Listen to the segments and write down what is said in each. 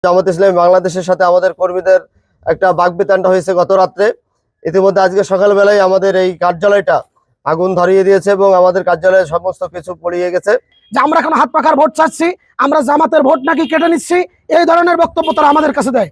জামাত ইসলামী বাংলাদেশের সাথে আমাদের কর্মীদের একটা বাকবিতণ্ডা হয়েছে গত রাত্রে। ইতিমধ্যে আজকে সকালবেলায় আমাদের এই কার্যালয়টা আগুন ধরিয়ে দিয়েছে এবং আমাদের কার্যালয়ে সমস্ত কিছু পড়িয়ে গেছে। যে আমরা এখন হাত পাখার ভোট চাচ্ছি, আমরা জামাতের ভোট নাকি কেটে নিচ্ছি, এই ধরনের বক্তব্য তারা আমাদের কাছে দেয়।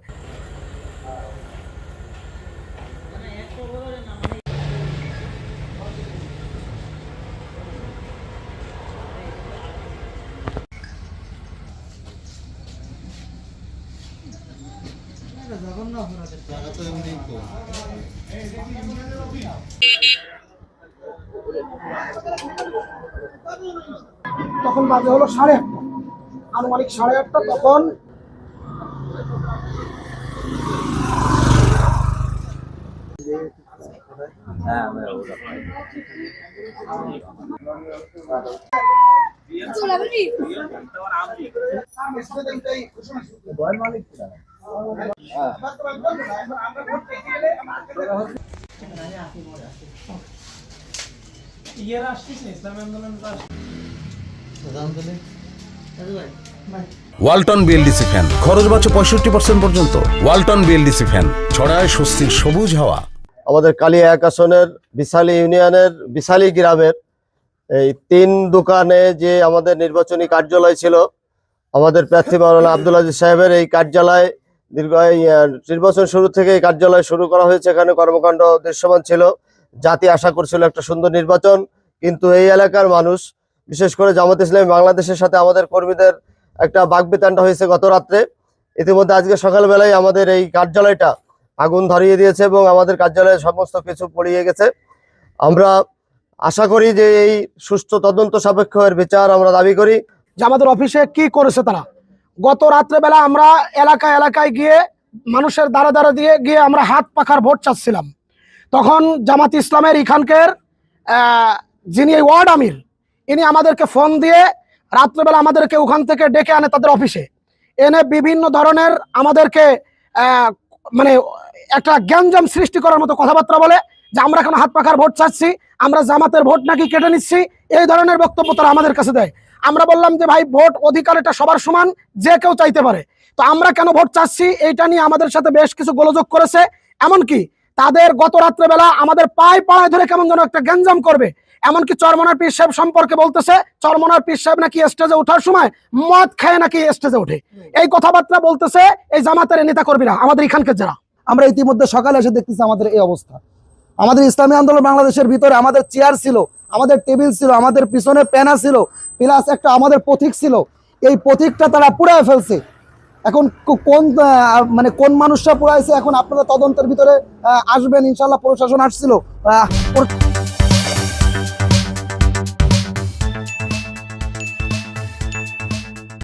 তখন বাজে হলো 8:30, আনুমানিক 8:30। তখন ওয়ালটন বিএলডিসি ফ্যান খরচ বাঁচে 65% পর্যন্ত। ওয়ালটন বিএলডিসি ফ্যান ছড়ায় স্বস্তির সবুজ হাওয়া। আমাদের কালিয়া 1 আসনের বিশালী ইউনিয়নের বিশালী গ্রামের এই 3 দোকানে যে আমাদের নির্বাচনী কার্যালয় ছিল, আমাদের প্রার্থী মাওলানা আব্দুল আজিজ সাহেবের এই কার্যালয় দীর্ঘ নির্বাচন শুরু থেকে এই কার্যালয় শুরু করা হয়েছে। এখানে কর্মকাণ্ড দৃশ্যমান ছিল। জাতি আশা করছিল একটা সুন্দর নির্বাচন, কিন্তু এই এলাকার মানুষ, বিশেষ করে জামাত ইসলামী বাংলাদেশের সাথে আমাদের কর্মীদের একটা বাকবিতণ্ডা হয়েছে গত রাত্রে। ইতিমধ্যে আজকে সকালবেলায় আমাদের এই কার্যালয়টা আগুন ধরিয়ে দিয়েছে এবং আমাদের কার্যালয়ে সমস্ত কিছু পড়িয়ে গেছে। আমরা আশা করি যে এই সুষ্ঠু তদন্ত সাপেক্ষ এর বিচার আমরা দাবি করি। যে আমাদের অফিসে কি করেছে তারা, গত রাত্রেবেলা আমরা এলাকায় এলাকায় গিয়ে মানুষের দ্বারা দ্বারা দিয়ে গিয়ে আমরা হাত পাখার ভোট চাচ্ছিলাম। তখন জামাত ইসলামের এখানকার যিনি এই ওয়ার্ড আমির, ইনি আমাদেরকে ফোন দিয়ে রাত্রেবেলা আমাদেরকে ওখান থেকে ডেকে আনে তাদের অফিসে, এনে বিভিন্ন ধরনের আমাদেরকে মানে একটা গ্যাঞ্জাম সৃষ্টি করার মতো কথাবার্তা বলে যে আমরা এখন হাত পাখার ভোট চাচ্ছি, আমরা জামাতের ভোট নাকি কেটে নিচ্ছি, এই ধরনের বক্তব্য তারা আমাদের কাছে দেয়। আমরা বললাম যে ভাই, ভোট অধিকার এটা সবার সমান, যে কেউ চাইতে পারে, তো আমরা কেন ভোট চাচ্ছি এইটা নিয়ে আমাদের সাথে বেশ কিছু গোলযোগ করেছে। এমনকি তাদের গত রাত্রেবেলা আমাদের পায়ে ধরে কেমন যেন একটা গ্যাঞ্জাম করবে। এমনকি চরমনার পীর সাহেব সম্পর্কে বলতেছে, চরমনার পীর সাহেব নাকি স্টেজে ওঠার সময় মদ খায় নাকি স্টেজে ওঠে, এই কথাবার্তা বলতেছে এই জামাতের নেতা কর্মীরা আমাদের এখানকার যারা। আমরা ইতিমধ্যে সকালে এসে দেখতেছি আমাদের এই অবস্থা। আমাদের ইসলামী আন্দোলন বাংলাদেশের ভিতরে আমাদের চেয়ার ছিল, আমাদের টেবিল ছিল, আমাদের পিছনে প্যানা ছিল, প্লাস একটা আমাদের পথিক ছিল। এই পথিকটা তারা পুড়ায় ফেলছে। এখন কোন মানুষরা পুড়াইছে এখন আপনারা তদন্তের ভিতরে আসবেন, ইনশাল্লাহ প্রশাসন আসছিল।